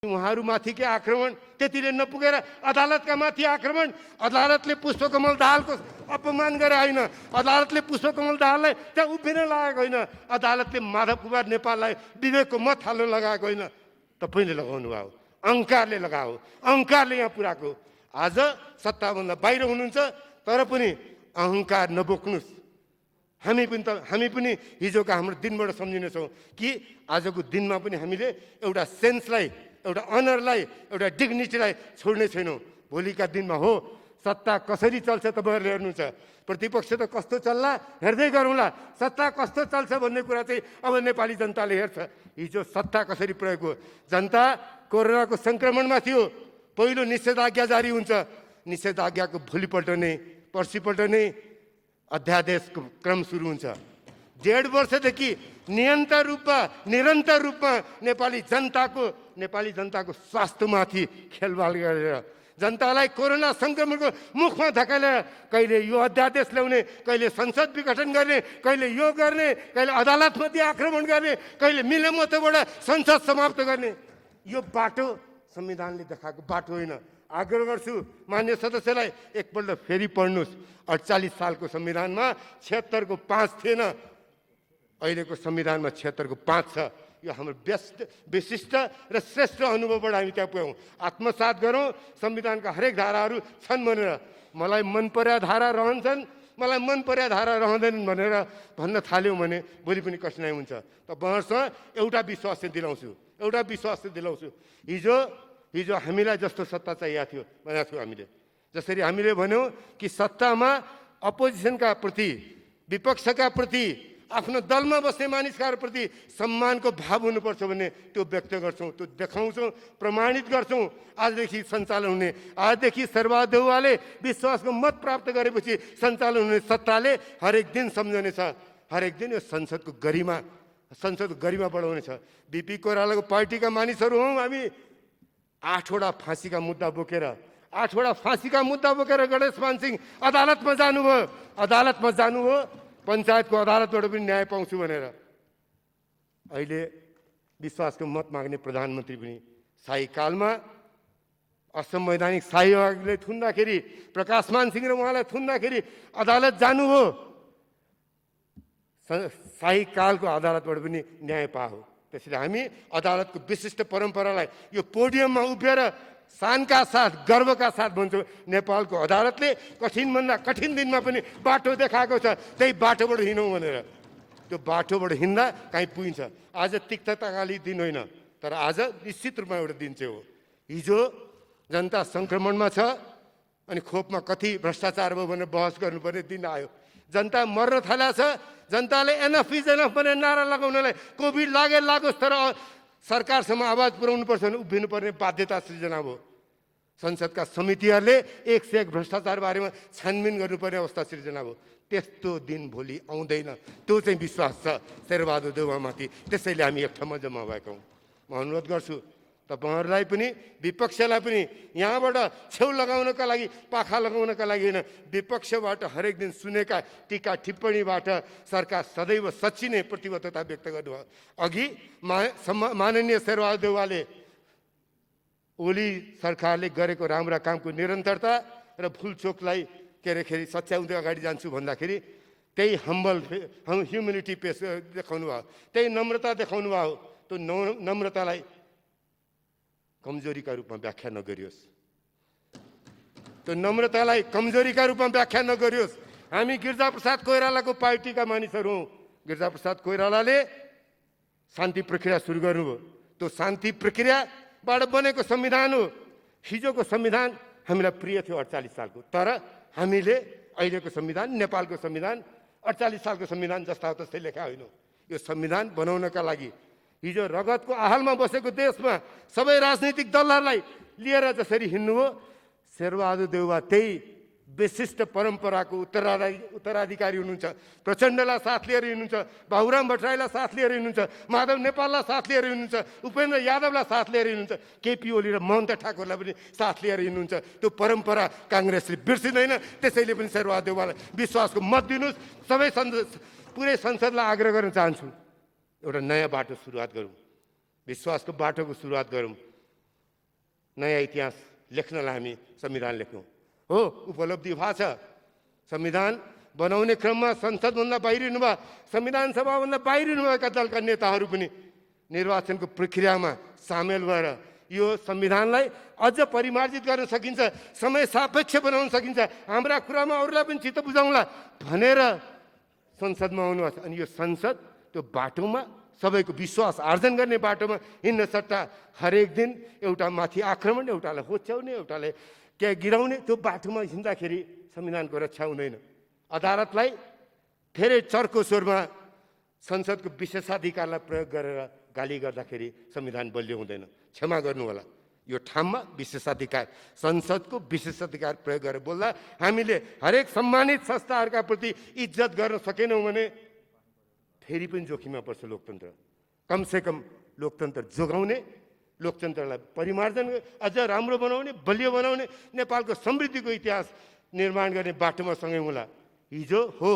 उहाँहरूमाथि के आक्रमण त्यतिले नपुगेर अदालतका माथि आक्रमण। अदालतले पुष्पकमल दाहालको अपमान गरे होइन, अदालतले पुष्पकमल दाहाललाई त्यहाँ उभिन लगाएको होइन, अदालतले माधव कुमार नेपाललाई विवेकको मत हाल्न लगाएको होइन, तपाईँले लगाउनु भयो, अहङ्कारले लगाओ, अहङ्कारले यहाँ पुऱ्याएको। आज सत्ताभन्दा बाहिर हुनुहुन्छ तर पनि अहङ्कार नबोक्नुहोस्। हामी पनि हिजोका हाम्रो दिनबाट सम्झिनेछौँ कि आजको दिनमा पनि हामीले एउटा सेन्सलाई, एउटा अनरलाई, एउटा डिग्निटीलाई छोड्ने छैनौँ। भोलिका दिनमा हो सत्ता कसरी चल्छ तपाईँहरूले हेर्नुहुन्छ, प्रतिपक्ष त कस्तो चल्ला हेर्दै गरौँला, सत्ता कस्तो चल्छ भन्ने कुरा चाहिँ अब नेपाली जनताले हेर्छ। हिजो सत्ता कसरी प्रयोग हो, जनता कोरोनाको सङ्क्रमणमा थियो, पहिलो निषेधाज्ञा जारी हुन्छ, निषेधाज्ञाको भोलिपल्ट नै पर्सिपल्ट नै अध्यादेशको क्रम सुरु हुन्छ। 1.5 वर्षदेखि निरन्तर रूपमा नेपाली जनताको स्वास्थ्यमाथि खेलवाल गरेर जनतालाई कोरोना सङ्क्रमणको मुखमा धकेलेर कहिले यो अध्यादेश ल्याउने, कहिले संसद विघटन गर्ने, कहिले यो गर्ने, कहिले अदालतमाथि आक्रमण गर्ने, कहिले मिलेमतोबाट संसद समाप्त गर्ने, यो बाटो संविधानले देखाएको बाटो होइन। आग्रह गर्छु मान्य सदस्यलाई एकपल्ट फेरि पढ्नुहोस्। 48 सालको संविधानमा 76 को 5 थिएन, अहिलेको संविधानमा 76 को 5 छ। यो हाम्रो विशिष्ट र श्रेष्ठ अनुभवबाट हामी त्यहाँ पुग्यौँ। आत्मसात गरौँ, संविधानका हरेक धाराहरू छन् भनेर, मलाई मन परेका धारा रहन्छन्, मलाई मन परेका धारा रहँदैनन् भनेर भन्न थाल्यौँ भने भोलि पनि कठिनाइ हुन्छ। तपाईँहरूसँग एउटा विश्वास चाहिँ दिलाउँछु, हिजो हामीलाई जस्तो सत्ता चाहिएको थियो भनेको थियो हामीले, जसरी हामीले भन्यौँ कि सत्तामा अपोजिसनका प्रति, विपक्षका प्रति, आफ्नो दलमा बस्ने मानिसका प्रति सम्मानको भाव हुनुपर्छ भन्ने त्यो व्यक्त गर्छौँ, त्यो देखाउँछौँ, प्रमाणित गर्छौँ। आजदेखि सञ्चालन हुने, आजदेखि शेरबहादुर देउवाले विश्वासको मत प्राप्त गरेपछि सञ्चालन हुने सत्ताले हरेक दिन सम्झनेछ, हरेक दिन यो संसदको गरिमा बढाउनेछ। बिपी कोइरालाको पार्टीका मानिसहरू हौँ हामी। 8वटा फाँसीका मुद्दा बोकेर गणेशमान सिंह अदालतमा जानुभयो, पञ्चायतको अदालतबाट पनि न्याय पाउँछु भनेर। अहिले विश्वासको मत माग्ने प्रधानमन्त्री पनि शाही कालमा असंवैधानिक शाही आयोगले थुन्दाखेरि, प्रकाशमान सिंह र उहाँलाई थुन्दाखेरि अदालत जानुभयो, शाही कालको अदालतबाट पनि न्याय पायो। त्यसैले हामी अदालतको विशिष्ट परम्परालाई यो पोडियममा उभिएर शानका साथ, गर्वका साथ भन्छौँ, नेपालको अदालतले कठिनभन्दा कठिन दिनमा पनि बाटो देखाएको छ, त्यही बाटोबाट हिँडौँ भनेर। त्यो बाटोबाट हिँड्दा काहीँ पुगिन्छ। आज तिक्तताकाली दिन होइन, तर आज निश्चित रूपमा एउटा दिन चाहिँ हो। हिजो जनता सङ्क्रमणमा छ अनि खोपमा कति भ्रष्टाचार भयो भनेर बहस गर्नुपर्ने दिन आयो। जनता मर्न थालेको छ, जनताले एनफ इज एनफ भनेर नारा लगाउनलाई कोभिड लागोस् तर सरकारसम्म आवाज पुर्याउनुपर्छ भने उभिनुपर्ने बाध्यता सृजना भयो। संसदका समितिहरूले 1 से 1 भ्रष्टाचार बारेमा छानबिन गर्नुपर्ने अवस्था सृजना भयो। त्यस्तो दिन भोलि आउँदैन, त्यो चाहिँ विश्वास छ शेरबहादुर देउवामाथि। त्यसैले हामी एक ठाउँमा जम्मा भएका हौँ। म अनुरोध गर्छु तपाईँहरूलाई पनि, विपक्षलाई पनि यहाँबाट छेउ लगाउनका लागि, पाखा लगाउनका लागि होइन, विपक्षबाट हरेक दिन सुनेका टिका टिप्पणीबाट सरकार सदैव सच्चिने प्रतिबद्धता व्यक्त गर्नुभयो। अघि माननीय शेरबहादुर देउवाले ओली सरकारले गरेको राम्रा कामको निरन्तरता र भुलचोकलाई के सच्याउँदै अगाडि जान्छु भन्दाखेरि त्यही ह्युमिलिटी पेस देखाउनु भयो, त्यही नम्रता देखाउनु भयो। त्यो नम्रतालाई कमजोरीका रूपमा व्याख्या नगरियोस्, हामी गिरिजाप्रसाद कोइरालाको पार्टीका मानिसहरू हौँ। गिरिजाप्रसाद कोइरालाले शान्ति प्रक्रिया सुरु गर्नुभयो, त्यो शान्ति प्रक्रियाबाट बनेको संविधान हो। हिजोको संविधान हामीलाई प्रिय थियो 48 सालको, तर हामीले अहिलेको संविधान, नेपालको संविधान 48 सालको संविधान जस्ता हो तस्तै लेखा होइन। यो संविधान बनाउनका लागि हिजो रगतको आहालमा बसेको देशमा सबै राजनीतिक दलहरूलाई लिएर जसरी हिँड्नुभयो, शेरबहादुर देउवा त्यही विशिष्ट परम्पराको उत्तराधिकारी हुनुहुन्छ। प्रचण्डलाई साथ लिएर हिँड्नुहुन्छ, बाबुराम भट्टराईलाई साथ लिएर हिँड्नुहुन्छ, माधव नेपाललाई साथ लिएर हिँड्नुहुन्छ, उपेन्द्र यादवलाई साथ लिएर हिँड्नुहुन्छ, केपी ओली र महन्त ठाकुरलाई पनि साथ लिएर हिँड्नुहुन्छ। त्यो परम्परा काङ्ग्रेसले बिर्सिँदैन। त्यसैले पनि शेरबहादुर देउवालाई विश्वासको मत दिनुहोस्। पुरै संसदलाई आग्रह गर्न चाहन्छु, एउटा नयाँ बाटो सुरुवात गरौँ, विश्वासको बाटोको सुरुवात गरौँ। नयाँ इतिहास लेख्नलाई हामी संविधान लेख्यौँ। हो, उपलब्धि भएको छ। संविधान बनाउने क्रममा संसदभन्दा बाहिरिनु भयो, संविधान सभाभन्दा बाहिरिनु भएका दलका नेताहरू पनि निर्वाचनको प्रक्रियामा सामेल भएर यो संविधानलाई अझ परिमार्जित गर्न सकिन्छ, समय सापेक्ष बनाउन सकिन्छ, हाम्रा कुरामा अरूलाई पनि चित्त बुझाउँला भनेर संसदमा आउनुभएको छ। अनि यो संसद त्यो बाटोमा सबैको विश्वास आर्जन गर्ने बाटोमा हिँड्न सट्टा हरेक दिन एउटा माथि आक्रमण, एउटालाई होच्याउने, एउटालाई क्या गिराउने, त्यो बाटोमा हिँड्दाखेरि संविधानको रक्षा हुँदैन। अदालतलाई धेरै चर्को स्वरमा संसदको विशेषाधिकारलाई प्रयोग गरेर गाली गर्दाखेरि संविधान बलियो हुँदैन। क्षमा गर्नु होला, यो ठाउँमा विशेषाधिकार, संसदको विशेषाधिकार प्रयोग गरेर बोल्दा हामीले हरेक सम्मानित संस्थाहरूका प्रति इज्जत गर्न सकेनौँ भने फेरि पनि जोखिममा पर्छ लोकतन्त्र। कमसेकम लोकतन्त्र जोगाउने, लोकतन्त्रलाई परिमार्जन अझ राम्रो बनाउने, बलियो बनाउने, नेपालको समृद्धिको इतिहास निर्माण गर्ने बाटोमा सँगै होला। हिजो हो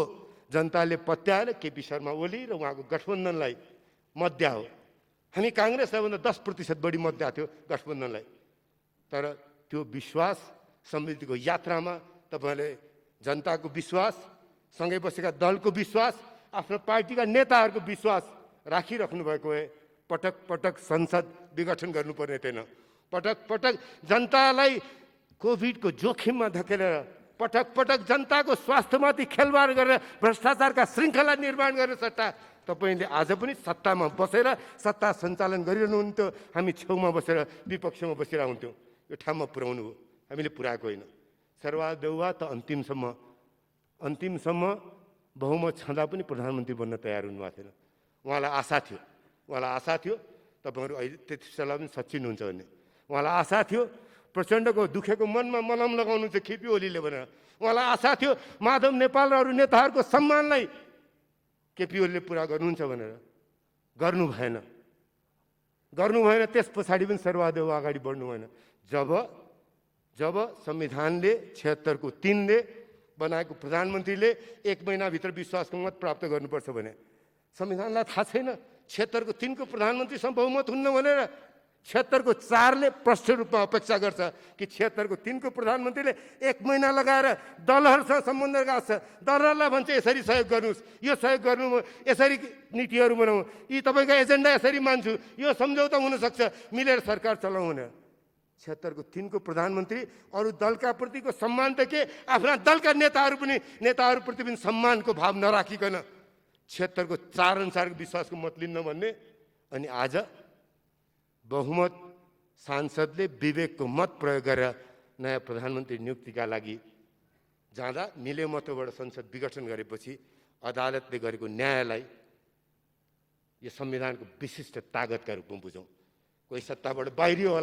जनताले पत्याएर केपी शर्मा ओली र उहाँको गठबन्धनलाई मत दियो। हामी काङ्ग्रेसलाई भन्दा 10% बढी मत दिएको थियो गठबन्धनलाई। तर त्यो विश्वास, समृद्धिको यात्रामा तपाईँले जनताको विश्वास, सँगै बसेका दलको विश्वास, आफ्नो पार्टीका नेताहरूको विश्वास राखिराख्नु भएको भए पटक पटक संसद विघटन गर्नुपर्ने थिएन। पटक पटक जनतालाई कोभिडको जोखिममा धकेलेर, पटक पटक जनताको स्वास्थ्यमाथि खेलवाड गरेर भ्रष्टाचारका श्रृङ्खला निर्माण गर्ने सट्टा तपाईँले आज पनि सत्तामा बसेर सत्ता सञ्चालन गरिरहनुहुन्थ्यो, हामी छेउमा बसेर विपक्षमा बसिरहन्थ्यौँ। यो ठाउँमा पुर्याउनु हो, हामीले पुऱ्याएको होइन। सर्वदेवा त अन्तिमसम्म बहुमत छँदा पनि प्रधानमन्त्री बन्न तयार हुनुभएको थिएन। उहाँलाई आशा थियो तपाईँहरू अहिले त्यति बेला पनि सचिन हुन्छ भन्ने। उहाँलाई आशा थियो प्रचण्डको दुखेको मनमा मलम लगाउनु चाहिँ केपी ओलीले भनेर। उहाँलाई आशा थियो माधव नेपाल र अरू नेताहरूको सम्मानलाई केपी ओलीले पुरा गर्नुहुन्छ भनेर। गर्नु भएन। त्यस पछाडि पनि सर्वदेव अगाडि बढ्नु भएन। जब संविधानले 76 को 3 ले बनाएको प्रधानमन्त्रीले 1 महिनाभित्र विश्वासको मत प्राप्त गर्नुपर्छ भने संविधानलाई थाहा छैन 76 को 3 को प्रधानमन्त्रीसँग बहुमत हुन्न भनेर। 76 को 4 ले प्रष्ट रूपमा अपेक्षा गर्छ कि 76 को 3 को प्रधानमन्त्रीले 1 महिना लगाएर दलहरूसँग सम्बन्ध राख्छ। दलहरूलाई भन्छ यसरी सहयोग गर्नुहोस्, यो सहयोग गर्नु, यसरी नीतिहरू बनाऊ, यी तपाईँका एजेन्डा यसरी मान्छु, यो सम्झौता हुनसक्छ, मिलेर सरकार चलाउँ भनेर। 76 को 3 को प्रधानमन्त्री अरू दलका प्रतिको सम्मान त के, आफ्ना दलका नेताहरूप्रति पनि सम्मानको भाव नराखिकन 76 को 4 अनुसारको विश्वासको मत लिन्न भन्ने। अनि आज बहुमत सांसदले विवेकको मत प्रयोग गरेर नयाँ प्रधानमन्त्री नियुक्तिका लागि जाँदा मिले मतबाट संसद विघटन गरेपछि अदालतले गरेको न्यायलाई यो संविधानको विशिष्ट तागतका रूपमा बुझौँ। कोही सत्ताबाट बाहिरियो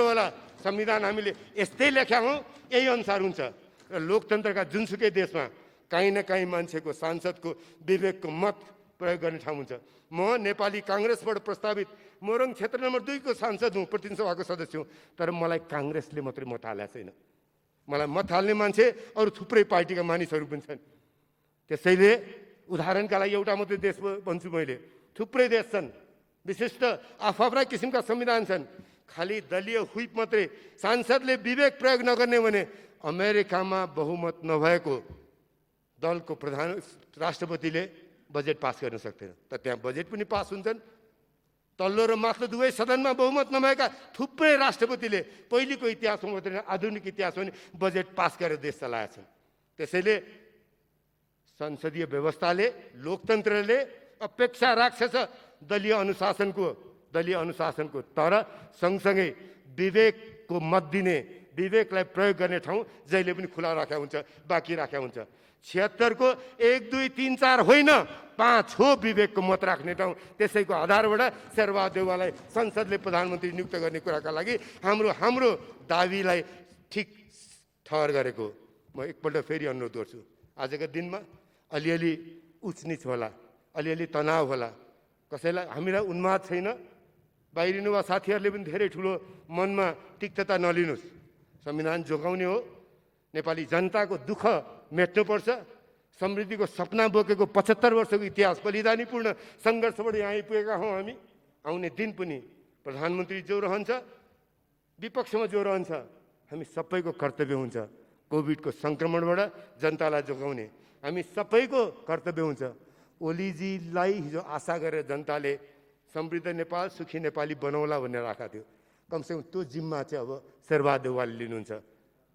होला, संविधान हामीले यस्तै लेख्या हौँ, यही अनुसार हुन्छ। र लोकतन्त्रका जुनसुकै देशमा काहीँ न काहीँ मान्छेको सांसदको विवेकको मत प्रयोग गर्ने ठाउँ हुन्छ। म नेपाली काङ्ग्रेसबाट प्रस्तावित मोरङ क्षेत्र नम्बर 2 को सांसद हुँ, प्रतिनिधि सभाको सदस्य हुँ। तर मलाई काङ्ग्रेसले मात्रै मत हालेको छैन। मलाई मत हाल्ने मान्छे अरू थुप्रै पार्टीका मानिसहरू पनि छन्। त्यसैले उदाहरणका लागि एउटा मात्रै देश भन्छु मैले, थुप्रै देश छन्, विशिष्ट आफ्ना किसिमका संविधान छन्, खालि दलीय हुइप मात्रै, सांसदले विवेक प्रयोग नगर्ने भने अमेरिकामा बहुमत नभएको दलको राष्ट्रपतिले बजेट पास गर्न सक्दैन। त त्यहाँ बजेट पनि पास हुन्छन्। तल्लो र माथिल्लो दुवै सदनमा बहुमत नभएका थुप्रै राष्ट्रपतिले पहिलेको इतिहासमा मात्रै आधुनिक इतिहासमा पनि बजेट पास गरेर देश चलाएका छन्। त्यसैले संसदीय व्यवस्थाले, लोकतन्त्रले अपेक्षा राख्छ दलीय अनुशासनको, तर सँगसँगै विवेकको मत दिने, विवेकलाई प्रयोग गर्ने ठाउँ जहिले पनि खुला राख्या हुन्छ, बाँकी राख्या हुन्छ। 76 को 1, 2, 3, 4 होइन, 5 हो विवेकको मत राख्ने ठाउँ। त्यसैको आधारबाट शेरबहादेवलाई संसदले प्रधानमन्त्री नियुक्त गर्ने कुराका लागि हाम्रो दाबीलाई ठिक ठहर गरेको। म एकपल्ट फेरि अनुरोध गर्छु, आजको दिनमा अलिअलि उचनिच होला, अलिअलि तनाव होला, कसैलाई हामीलाई उन्माद छैन, बाहिरिनु वा साथीहरूले पनि धेरै ठुलो मनमा तिक्तता नलिनुहोस्। संविधान जोगाउने हो, नेपाली जनताको दुःख मेट्नुपर्छ। समृद्धिको सपना बोकेको 75 वर्षको इतिहास, बलिदानीपूर्ण सङ्घर्षबाट यहाँ आइपुगेका हौँ हामी। आउने दिन पनि प्रधानमन्त्री जो रहन्छ विपक्षमा जो रहन्छ हामी सबैको कर्तव्य हुन्छ कोभिडको सङ्क्रमणबाट जनतालाई जोगाउने हामी सबैको कर्तव्य हुन्छ। ओलीजीलाई हिजो आशा गरेर जनताले समृद्ध नेपाल सुखी नेपाली बनाउला भनेर राखेको थियो। कमसेकम त्यो जिम्मा चाहिँ अब शेरबहादुर देउवाले लिनुहुन्छ,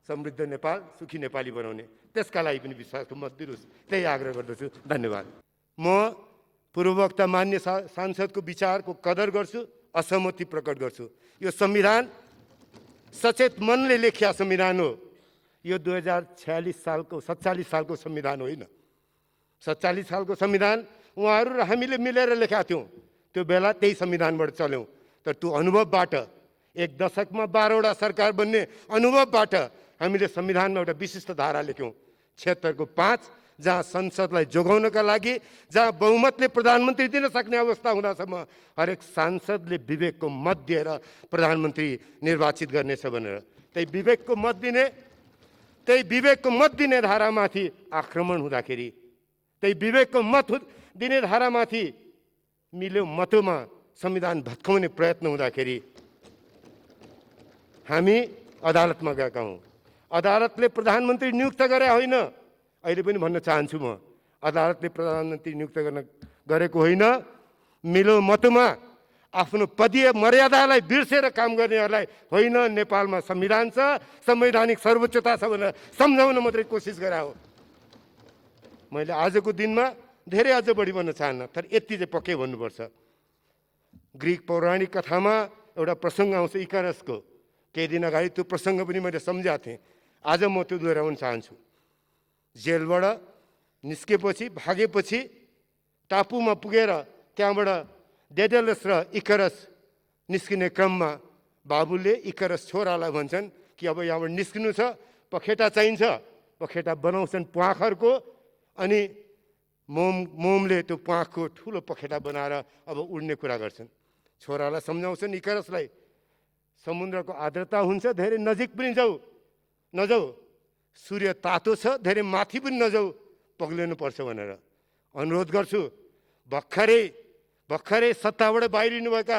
समृद्ध नेपाल सुखी नेपाली बनाउने। त्यसका लागि पनि विश्वासको मत दिनुहोस्, त्यही आग्रह गर्दछु। धन्यवाद। म पूर्ववक्ता मान्य सांसदको विचारको कदर गर्छु, असहमति प्रकट गर्छु। यो संविधान सचेत मनले लेखिया संविधान हो। यो 2046 सालको 47 सालको संविधान होइन। 47 सालको संविधान उहाँहरू र हामीले मिलेर लेखेका थियौँ। त्यो बेला त्यही संविधानबाट चल्यौँ। तर त्यो अनुभवबाट एक दशकमा 12वटा सरकार बन्ने अनुभवबाट हामीले संविधानमा एउटा विशिष्ट धारा लेख्यौँ 76 को 5, जहाँ संसदलाई जोगाउनका लागि, जहाँ बहुमतले प्रधानमन्त्री दिन सक्ने अवस्था हुँदासम्म हरेक सांसदले विवेकको मत दिएर प्रधानमन्त्री निर्वाचित गर्नेछ भनेर त्यही विवेकको मत दिने धारामाथि आक्रमण हुँदाखेरि, त्यही विवेकको मत दिने धारामाथि मिल्यो मतोमा संविधान भत्काउने प्रयत्न हुँदाखेरि हामी अदालतमा गएका हौँ। अदालतले प्रधानमन्त्री नियुक्त गरे होइन। अहिले पनि भन्न चाहन्छु म, अदालतले प्रधानमन्त्री नियुक्त गरेको होइन। मिलो मतमा आफ्नो पदीय मर्यादालाई बिर्सेर काम गर्नेहरूलाई होइन, नेपालमा संविधान छ, संवैधानिक सर्वोच्चता छ भनेर सम्झाउन मात्रै कोसिस गरे हो। मैले आजको दिनमा धेरै अझ बढी भन्न चाहन्न, तर यति चाहिँ पक्कै भन्नुपर्छ। ग्रिक पौराणिक कथामा एउटा प्रसङ्ग आउँछ इकारसको। केही दिन अगाडि त्यो प्रसङ्ग पनि मैले सम्झाएको थिएँ। आज म त्यो दोहोऱ्याउन चाहन्छु। जेलबाट निस्केपछि, भागेपछि टापुमा पुगेर त्यहाँबाट डेडेलस र इकारस निस्किने क्रममा बाबुले इकारस छोरालाई भन्छन् कि अब यहाँबाट निस्किनु छ, पखेटा चाहिन्छ। पखेटा बनाउँछन् प्वाखहरूको, अनि मोमले त्यो प्वाखको ठुलो पखेटा बनाएर अब उड्ने कुरा गर्छन्। छोरालाई सम्झाउँछन् इकारसलाई, समुद्रको आर्द्रता हुन्छ, धेरै नजिक पनि नजाऊ, सूर्य तातो छ, धेरै माथि पनि नजाऊ, पग्लिनु पर्छ भनेर अनुरोध गर्छु। भर्खरै सत्ताबाट बाहिरिनुभएका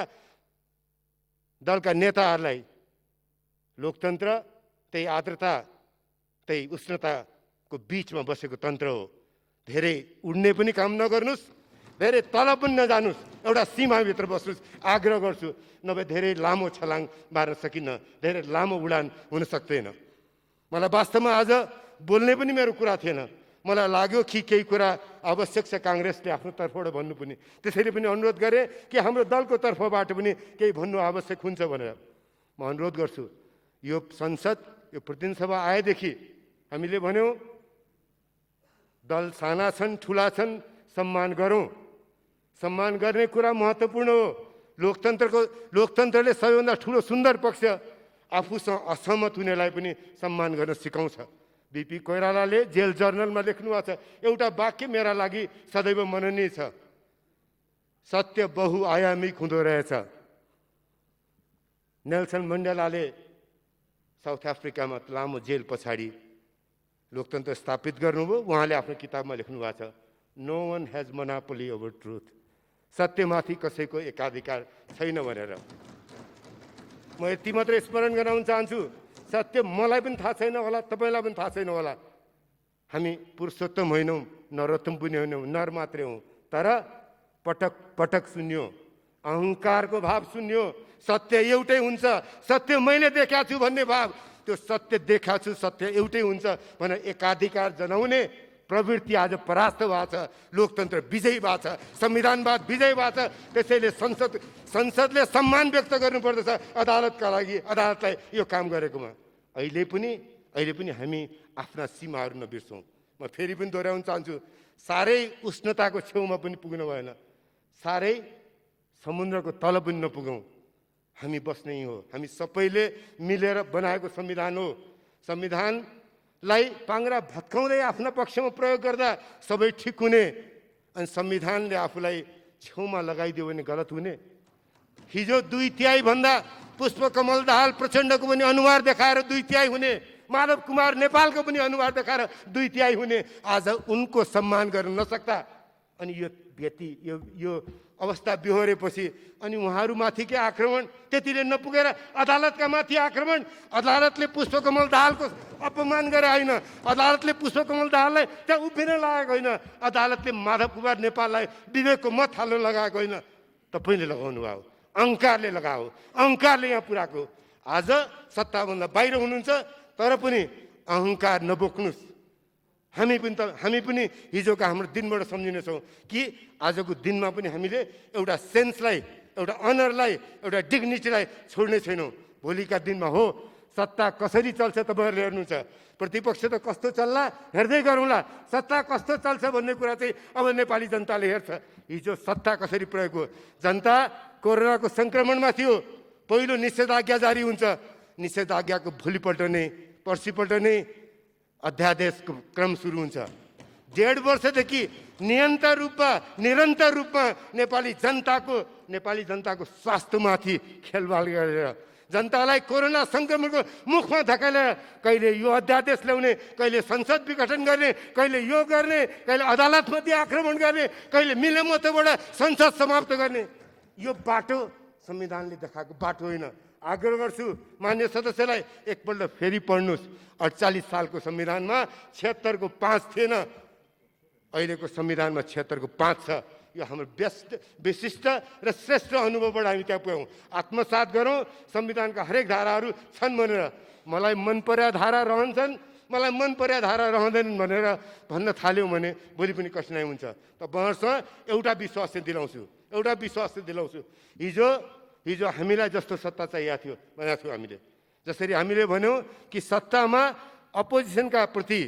दलका नेताहरूलाई लोकतन्त्र त्यही आर्द्रता त्यही उष्णताको बिचमा बसेको तन्त्र हो। धेरै उड्ने पनि काम नगर्नुहोस्, धेरै तल पनि नजानुहोस्, एउटा सीमाभित्र बस्नुहोस्, आग्रह गर्छु। नभए धेरै लामो छलाङ मार्न सकिन्न, धेरै लामो उडान हुन सक्दैन। मलाई वास्तवमा आज बोल्ने पनि मेरो कुरा थिएन। मलाई लाग्यो कि केही कुरा आवश्यक छ काङ्ग्रेसले आफ्नो तर्फबाट भन्नु पनि, त्यसैले पनि अनुरोध गरेँ कि हाम्रो दलको तर्फबाट पनि केही भन्नु आवश्यक हुन्छ भनेर म अनुरोध गर्छु। यो संसद, यो प्रतिनिधि सभा आएदेखि हामीले भन्यौँ दल साना छन् ठुला छन्, सम्मान गरौँ। सम्मान गर्ने कुरा महत्त्वपूर्ण हो। लोकतन्त्रले सबैभन्दा ठुलो सुन्दर पक्ष आफूसँग असहमत हुनेलाई पनि सम्मान गर्न सिकाउँछ। बिपी कोइरालाले जेल जर्नलमा लेख्नु भएको छ, एउटा वाक्य मेरा लागि सदैव मननीय छ, सत्य बहुआयामिक हुँदो रहेछ। नेल्सन मण्डेलाले साउथ अफ्रिकामा लामो जेल पछाडि लोकतन्त्र स्थापित गर्नुभयो। उहाँले आफ्नो किताबमा लेख्नु भएको छ, no one has monopoly over truth, सत्यमाथि कसैको एकाधिकार छैन भनेर। म यति मात्रै स्मरण गराउन चाहन्छु, सत्य मलाई पनि थाहा छैन होला, तपाईँलाई पनि थाहा छैन होला। हामी पुरुषोत्तम होइनौँ, नरोत्तम पनि होइनौँ, नर मात्रै हौँ। तर पटक पटक सुन्यो, अहङ्कारको भाव सुन्यो, सत्य एउटै हुन्छ, सत्य मैले देखाएको छु भन्ने भाव, त्यो सत्य देखाएको छु, सत्य एउटै हुन्छ भनेर एकाधिकार जनाउने प्रवृत्ति आज परास्त भएको छ। लोकतन्त्र विजयी भएको छ, संविधानवाद विजयी भएको छ। त्यसैले संसदले सम्मान व्यक्त गर्नुपर्दछ अदालतका लागि, अदालतलाई यो काम गरेकोमा। अहिले पनि हामी आफ्ना सीमाहरू नबिर्सौँ। म फेरि पनि दोहोऱ्याउन चाहन्छु, साह्रै उष्णताको छेउमा पनि पुग्नु भएन, साह्रै समुद्रको तल पनि नपुगौँ। हामी बस्नै हो, हामी सबैले मिलेर बनाएको संविधान हो। संविधानलाई पाङ्ग्रा भत्काउँदै आफ्ना पक्षमा प्रयोग गर्दा सबै ठिक हुने, अनि संविधानले आफूलाई छेउमा लगाइदियो भने गलत हुने। हिजो 2/3 भन्दा पुष्पकमल दाहाल प्रचण्डको पनि अनुहार देखाएर 2/3 हुने, माधव कुमार नेपालको पनि अनुहार देखाएर 2/3 हुने। आज उनको सम्मान गर्न नसक्दा अनि यो अवस्था बिहोरेपछि अनि उहाँहरूमाथि के आक्रमण, त्यतिले नपुगेर अदालतका माथि आक्रमण। अदालतले पुष्पकमल दाहालको अपमान गरे होइन, अदालतले पुष्पकमल दाहाललाई त्यहाँ उभिन लगाएको होइन, अदालतले माधव कुमार नेपाललाई विवेकको मत हाल्न लगाएको होइन, तपाईँले लगाउनु भयो, अहङ्कारले लगाओ, अहङ्कारले यहाँ पुऱ्याएको। आज सत्ताभन्दा बाहिर हुनुहुन्छ तर पनि अहङ्कार नबोक्नुहोस्। हामी पनि हिजोको हाम्रो दिनबाट सम्झिनेछौँ कि आजको दिनमा पनि हामीले एउटा सेन्सलाई, एउटा अनरलाई, एउटा डिग्निटीलाई छोड्ने छैनौँ। भोलिका दिनमा हो सत्ता कसरी चल्छ तपाईँहरूले हेर्नुहुन्छ, प्रतिपक्ष त कस्तो चल्ला हेर्दै गरौँला, सत्ता कस्तो चल्छ भन्ने कुरा चाहिँ अब नेपाली जनताले हेर्छ। हिजो सत्ता कसरी प्रयोग हो, जनता कोरोनाको सङ्क्रमणमा थियो, पहिलो निषेधाज्ञा जारी हुन्छ, निषेधाज्ञाको भोलिपल्ट नै पर्सिपल्ट नै अध्यादेशको क्रम सुरु हुन्छ। 1.5 वर्षदेखि निरन्तर रूपमा नेपाली जनताको स्वास्थ्यमाथि खेलवाल गरेर जनतालाई कोरोना सङ्क्रमणको मुखमा धकेलेर कहिले यो अध्यादेश ल्याउने, कहिले संसद विघटन गर्ने, कहिले यो गर्ने, कहिले अदालतमाथि आक्रमण गर्ने, कहिले मिलेमतोबाट संसद समाप्त गर्ने, यो बाटो संविधानले देखाएको बाटो होइन। आग्रह गर्छु मान्य सदस्यलाई एकपल्ट फेरि पढ्नुहोस्। 48 सालको संविधानमा 76 को 5 थिएन, अहिलेको संविधानमा 76 को 5 छ। यो हाम्रो विशिष्ट र श्रेष्ठ अनुभवबाट हामी त्यहाँ पुग्यौँ। आत्मसात गरौँ, संविधानका हरेक धाराहरू छन् भनेर, मलाई मन परेका धारा रहन्छन्, मलाई मन परेका धारा रहँदैनन् भनेर भन्न थाल्यौँ भने भोलि पनि कठिनाइ हुन्छ। तपाईँहरूसँग एउटा विश्वास चाहिँ दिलाउँछु, हिजो हामीलाई जस्तो सत्ता चाहिएको थियो भनेको थियो हामीले, जसरी हामीले भन्यौँ कि सत्तामा अपोजिसनका प्रति,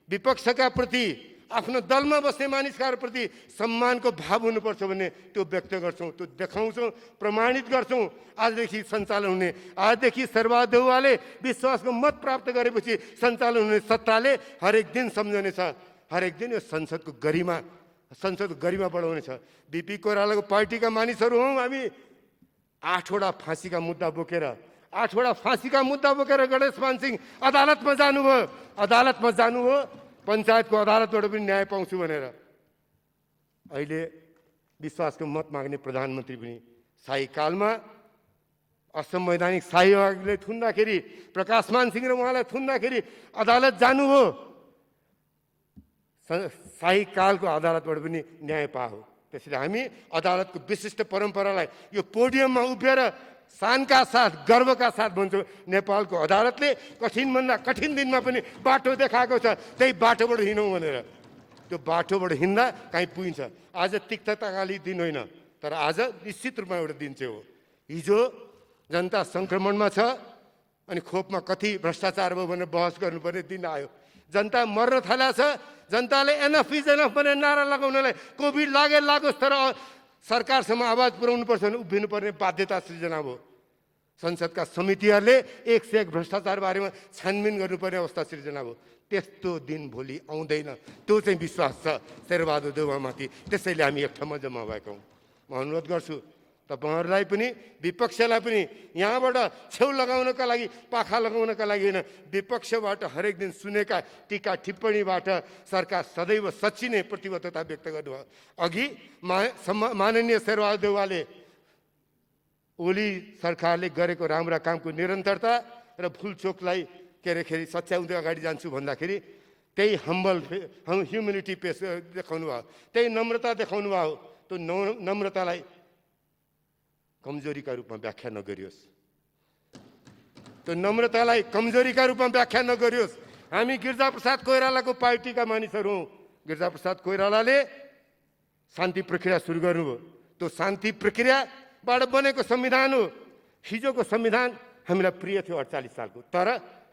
विपक्षका प्रति, आफ्नो दलमा बस्ने मानिसका प्रति सम्मानको भाव हुनुपर्छ भन्ने त्यो व्यक्त गर्छौँ, त्यो देखाउँछौँ, प्रमाणित गर्छौँ। आजदेखि सञ्चालन हुने, आजदेखि शेरबहादुर देउवाले विश्वासको मत प्राप्त गरेपछि सञ्चालन हुने सत्ताले हरेक दिन सम्झनेछ, हरेक दिन यो संसदको गरिमा बढाउनेछ। बिपी कोइरालाको पार्टीका मानिसहरू हौँ हामी। 8वटा फाँसीका मुद्दा बोकेर गणेशमान सिंह अदालतमा जानुभयो, पञ्चायतको अदालतबाट पनि न्याय पाउँछु भनेर। अहिले विश्वासको मत माग्ने प्रधानमन्त्री पनि शाही कालमा असंवैधानिक शाही आयोगले थुन्दाखेरि, प्रकाशमान सिंह र उहाँलाई थुन्दाखेरि अदालत जानुभयो, शाही कालको अदालतबाट पनि न्याय पायो। त्यसैले हामी अदालतको विशिष्ट परम्परालाई यो पोडियममा उभिएर शानका साथ, गर्वका साथ भन्छौँ, नेपालको अदालतले कठिनभन्दा कठिन दिनमा पनि बाटो देखाएको छ, त्यही बाटोबाट हिँडौँ भनेर। त्यो बाटोबाट हिँड्दा काहीँ पुगिन्छ। आज तिक्तताकाली दिन होइन, तर आज निश्चित रूपमा एउटा दिन चाहिँ हो। हिजो जनता सङ्क्रमणमा छ अनि खोपमा कति भ्रष्टाचार भयो भनेर बहस गर्नुपर्ने दिन आयो। जनता मर्न थालेको छ, जनताले एनफ इज एनफ भनेर नारा लगाउनलाई कोभिड लागोस् तर सरकारसम्म आवाज पुर्याउनुपर्छ भने उभिनुपर्ने बाध्यता सृजना भयो। संसदका समितिहरूले 1 से 1 भ्रष्टाचार बारेमा छानबिन गर्नुपर्ने अवस्था सृजना भयो। त्यस्तो दिन भोलि आउँदैन, त्यो चाहिँ विश्वास छ शेरबहादुर देउवामाथि। त्यसैले हामी एक ठाउँमा जम्मा भएका हौँ। म अनुरोध गर्छु तपाईँहरूलाई पनि, विपक्षलाई पनि यहाँबाट छेउ लगाउनका लागि, पाखा लगाउनका लागि होइन, विपक्षबाट हरेक दिन सुनेका टीका टिप्पणीबाट सरकार सदैव सच्चिने प्रतिबद्धता व्यक्त गर्नुभयो। अघि माननीय शेरबहादुर देउवाले ओली सरकारले गरेको राम्रा कामको निरन्तरता र भुलचोकलाई के सच्याउँदै अगाडि जान्छु भन्दाखेरि त्यही ह्युमिलिटी पेस देखाउनु भयो, त्यही नम्रता देखाउनु भयो। त्यो नम्रतालाई कमजोरीका रूपमा व्याख्या नगरियोस्, त्यो नम्रतालाई कमजोरीका रूपमा व्याख्या नगरियोस्। हामी गिरिजाप्रसाद कोइरालाको पार्टीका मानिसहरू हौँ। गिरिजाप्रसाद कोइरालाले शान्ति प्रक्रिया सुरु गर्नुभयो, त्यो शान्ति प्रक्रियाबाट बनेको संविधान हो। हिजोको संविधान हामीलाई प्रिय थियो 48 सालको, तर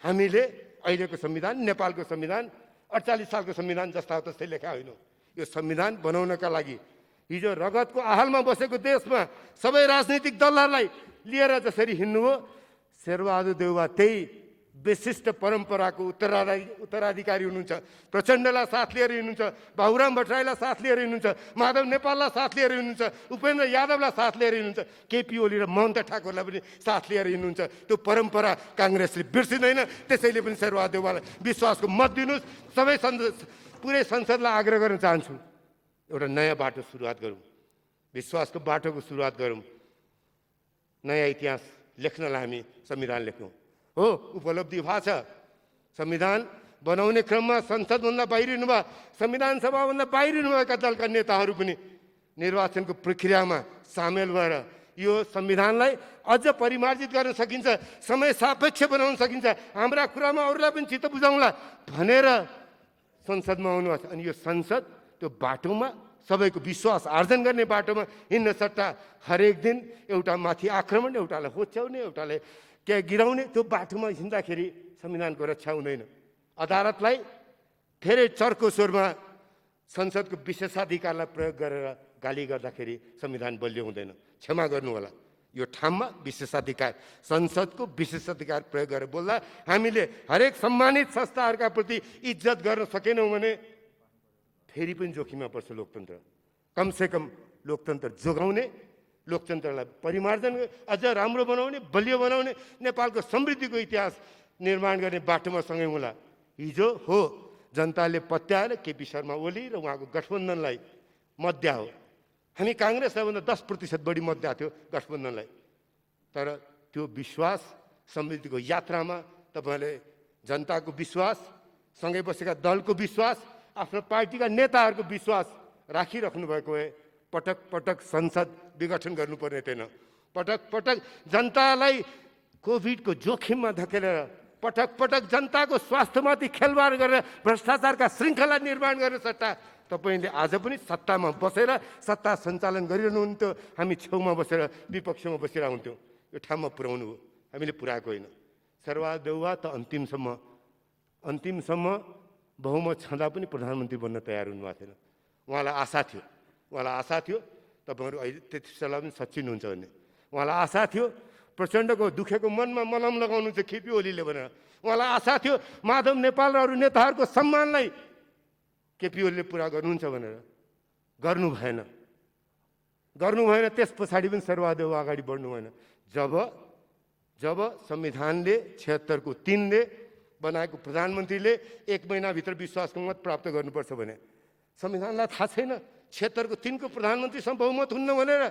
हामीले अहिलेको संविधान, नेपालको संविधान 48 सालको संविधान जस्ता हो तस्तै लेखा होइन। यो संविधान बनाउनका लागि हिजो रगतको आहालमा बसेको देशमा सबै राजनीतिक दलहरूलाई लिएर जसरी हिँड्नुभयो, शेरबहादुर देउवा त्यही विशिष्ट परम्पराको उत्तराधिकारी हुनुहुन्छ। प्रचण्डलाई साथ लिएर हिँड्नुहुन्छ, बाबुराम भट्टराईलाई साथ लिएर हिँड्नुहुन्छ, माधव नेपाललाई साथ लिएर हिँड्नुहुन्छ, उपेन्द्र यादवलाई साथ लिएर हिँड्नुहुन्छ, केपी ओली र महन्त ठाकुरलाई पनि साथ लिएर हिँड्नुहुन्छ। त्यो परम्परा काङ्ग्रेसले बिर्सिँदैन। त्यसैले पनि शेरबहादुर देउवालाई विश्वासको मत दिनुहोस्। पुरै संसदलाई आग्रह गर्न चाहन्छु, एउटा नयाँ बाटो सुरुवात गरौँ। विश्वासको बाटोको सुरुवात गरौँ। नयाँ इतिहास लेख्नलाई हामी संविधान लेख्यौँ। हो, उपलब्धि भएको छ। संविधान बनाउने क्रममा संसदभन्दा बाहिरिनु भयो, संविधान सभाभन्दा बाहिरिनु भएका दलका नेताहरू पनि निर्वाचनको प्रक्रियामा सामेल भएर यो संविधानलाई अझ परिमार्जित गर्न सकिन्छ, समय सापेक्ष बनाउन सकिन्छ, हाम्रा कुरामा अरूलाई पनि चित्त बुझाउँला भनेर संसदमा आउनुभएको छ। अनि यो संसद त्यो बाटोमा सबैको विश्वास आर्जन गर्ने बाटोमा हिँड्न सट्टा हरेक दिन एउटा माथि आक्रमण, एउटालाई होच्याउने, एउटालाई क्या गिराउने, त्यो बाटोमा हिँड्दाखेरि संविधानको रक्षा हुँदैन। अदालतलाई धेरै चर्को स्वरमा संसदको विशेषाधिकारलाई प्रयोग गरेर गाली गर्दाखेरि संविधान बलियो हुँदैन। क्षमा गर्नु होला, यो ठाउँमा विशेषाधिकार, संसदको विशेषाधिकार प्रयोग गरेर बोल्दा हामीले हरेक सम्मानित संस्थाहरूका प्रति इज्जत गर्न सकेनौँ भने फेरि पनि जोखिममा पर्छ लोकतन्त्र। कमसेकम लोकतन्त्र जोगाउने, लोकतन्त्रलाई परिमार्जन अझ राम्रो बनाउने, बलियो बनाउने, नेपालको समृद्धिको इतिहास निर्माण गर्ने बाटोमा सँगै होला। हिजो हो जनताले पत्याएर केपी शर्मा ओली र उहाँको गठबन्धनलाई मत दियो। हामी काङ्ग्रेसलाई भन्दा 10% बढी मत दिएको थियो गठबन्धनलाई। तर त्यो विश्वास, समृद्धिको यात्रामा तपाईँले जनताको विश्वास, सँगै बसेका दलको विश्वास, आफ्नो पार्टीका नेताहरूको विश्वास राखिराख्नु भएको भए पटक पटक संसद विघटन गर्नुपर्ने थिएन। पटक पटक जनतालाई कोभिडको जोखिममा धकेलेर, पटक पटक जनताको स्वास्थ्यमाथि खेलवाड गरेर भ्रष्टाचारका श्रृङ्खला निर्माण गर्ने सट्टा तपाईँले आज पनि सत्तामा बसेर सत्ता सञ्चालन गरिरहनुहुन्थ्यो, हामी छेउमा बसेर विपक्षमा बसिरहन्थ्यौँ। यो ठाउँमा पुर्याउनु हो, हामीले पुऱ्याएको होइन। सर्वदेवा त अन्तिमसम्म बहुमत छँदा पनि प्रधानमन्त्री बन्न तयार हुनुभएको थिएन। उहाँलाई आशा थियो तपाईँहरू अहिले त्यति बेला पनि सचिन हुन्छ भन्ने। उहाँलाई आशा थियो प्रचण्डको दुखेको मनमा मलम लगाउनुहुन्छ केपी ओलीले भनेर। उहाँलाई आशा थियो माधव नेपाल र अरू नेताहरूको सम्मानलाई केपी ओलीले पुरा गर्नुहुन्छ भनेर। गर्नु भएन। त्यस पछाडि पनि सर्वदेव अगाडि बढ्नु भएन। जब संविधानले 76 को 3 ले बनाएको प्रधानमन्त्रीले 1 महिनाभित्र विश्वासको मत प्राप्त गर्नुपर्छ भने संविधानलाई थाहा छैन 76 को 3 को प्रधानमन्त्रीसँग बहुमत हुन्न भनेर।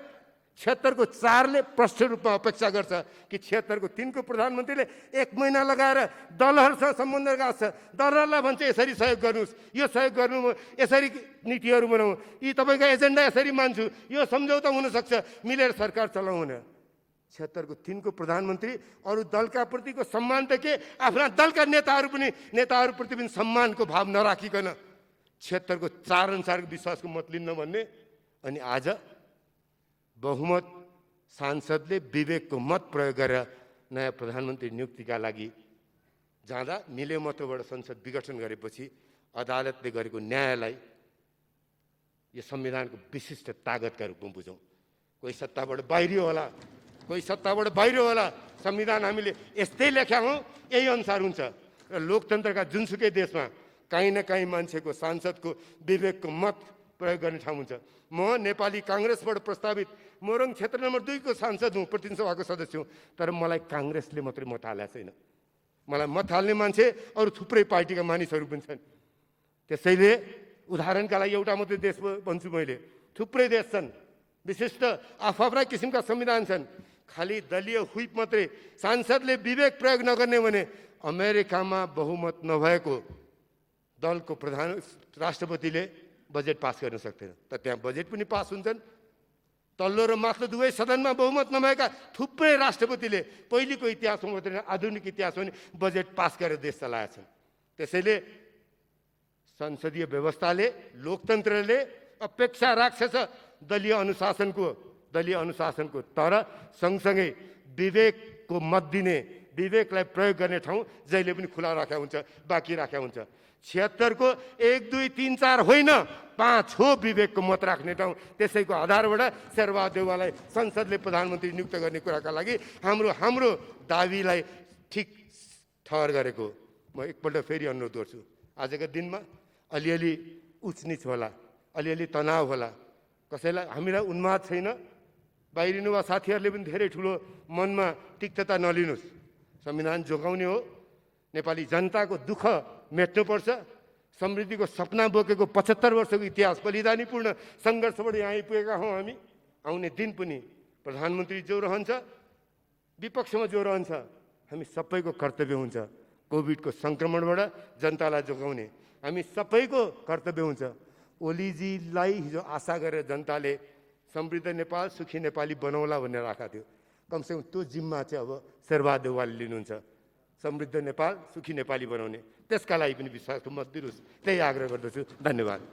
76 को 4 ले प्रष्ट रूपमा अपेक्षा गर्छ कि 76 को 3 को प्रधानमन्त्रीले 1 महिना लगाएर दलहरूसँग सम्बन्ध राख्छ। दलहरूलाई भन्छ यसरी सहयोग गर्नुहोस्, यो सहयोग गर्नु, यसरी नीतिहरू बनाऊ, यी तपाईँका एजेन्डा यसरी मान्छु, यो सम्झौता हुनसक्छ, मिलेर सरकार चलाउँ भनेर। 76 को 3 को प्रधानमन्त्री अरू दलका प्रतिको सम्मान त के, आफ्ना दलका नेताहरूप्रति पनि सम्मानको भाव नराखिकन 76 को 4 अनुसारको विश्वासको मत लिन्न भन्ने। अनि आज बहुमत सांसदले विवेकको मत प्रयोग गरेर नयाँ प्रधानमन्त्री नियुक्तिका लागि जाँदा मिले मतबाट संसद विघटन गरेपछि अदालतले गरेको न्यायलाई यो संविधानको विशिष्ट तागतका रूपमा बुझौँ। कोही सत्ताबाट बाहिरियो होला, संविधान हामीले यस्तै लेख्या हौँ, यही अनुसार हुन्छ। र लोकतन्त्रका जुनसुकै देशमा काहीँ न काहीँ मान्छेको सांसदको विवेकको मत प्रयोग गर्ने ठाउँ हुन्छ। म नेपाली काङ्ग्रेसबाट प्रस्तावित मोरङ क्षेत्र नम्बर 2 को सांसद हुँ, प्रतिनिधि सभाको सदस्य हुँ। तर मलाई काङ्ग्रेसले मात्रै मत हालेको छैन। मलाई मत हाल्ने मान्छे अरू थुप्रै पार्टीका मानिसहरू पनि छन्। त्यसैले उदाहरणका लागि एउटा मात्रै देश भन्छु मैले, थुप्रै देश छन्, विशिष्ट आफ्ना किसिमका संविधान छन्, खालि दलीय हुइप मात्रै, सांसदले विवेक प्रयोग नगर्ने भने अमेरिकामा बहुमत नभएको दलको राष्ट्रपतिले बजेट पास गर्न सक्दैन। त त्यहाँ बजेट पनि पास हुन्छन्। तल्लो र माथिल्लो दुवै सदनमा बहुमत नभएका थुप्रै राष्ट्रपतिले पहिलेको इतिहासमा मात्रै आधुनिक इतिहासमा पनि बजेट पास गरेर देश चलाएका छन्। त्यसैले संसदीय व्यवस्थाले, लोकतन्त्रले अपेक्षा राख्छ दलीय अनुशासनको, तर सँगसँगै विवेकको मत दिने, विवेकलाई प्रयोग गर्ने ठाउँ जहिले पनि खुला राख्या हुन्छ, बाँकी राख्या हुन्छ। 76 को 1, 2, 3, 4 होइन, 5 हो विवेकको मत राख्ने ठाउँ। त्यसैको आधारबाट शेरबहादेवलाई संसदले प्रधानमन्त्री नियुक्त गर्ने कुराका लागि हाम्रो दाबीलाई ठिक ठहर गरेको। म एकपल्ट फेरि अनुरोध गर्छु, आजको दिनमा अलिअलि उचनिच होला, अलिअलि तनाव होला, कसैलाई हामीलाई उन्माद छैन, बाहिरिनु वा साथीहरूले पनि धेरै ठुलो मनमा तिक्तता नलिनुहोस्। संविधान जोगाउने हो, नेपाली जनताको दुःख मेट्नुपर्छ। समृद्धिको सपना बोकेको 75 वर्षको इतिहास, बलिदानीपूर्ण सङ्घर्षबाट यहाँ आइपुगेका हौँ हामी। आउने दिन पनि प्रधानमन्त्री जो रहन्छ, विपक्षमा जो रहन्छ, हामी सबैको कर्तव्य हुन्छ कोभिडको सङ्क्रमणबाट जनतालाई जोगाउने। हामी सबैको कर्तव्य हुन्छ। ओलीजीलाई हिजो आशा गरेर जनताले समृद्ध नेपाल सुखी नेपाली बनाउला भनेर राखेको थियो। कमसेकम त्यो जिम्मा चाहिँ अब शेरबहादुर देउवाले लिनुहुन्छ, समृद्ध नेपाल सुखी नेपाली बनाउने। त्यसका लागि पनि विश्वासको मत दिनुहोस्, त्यही आग्रह गर्दछु। धन्यवाद।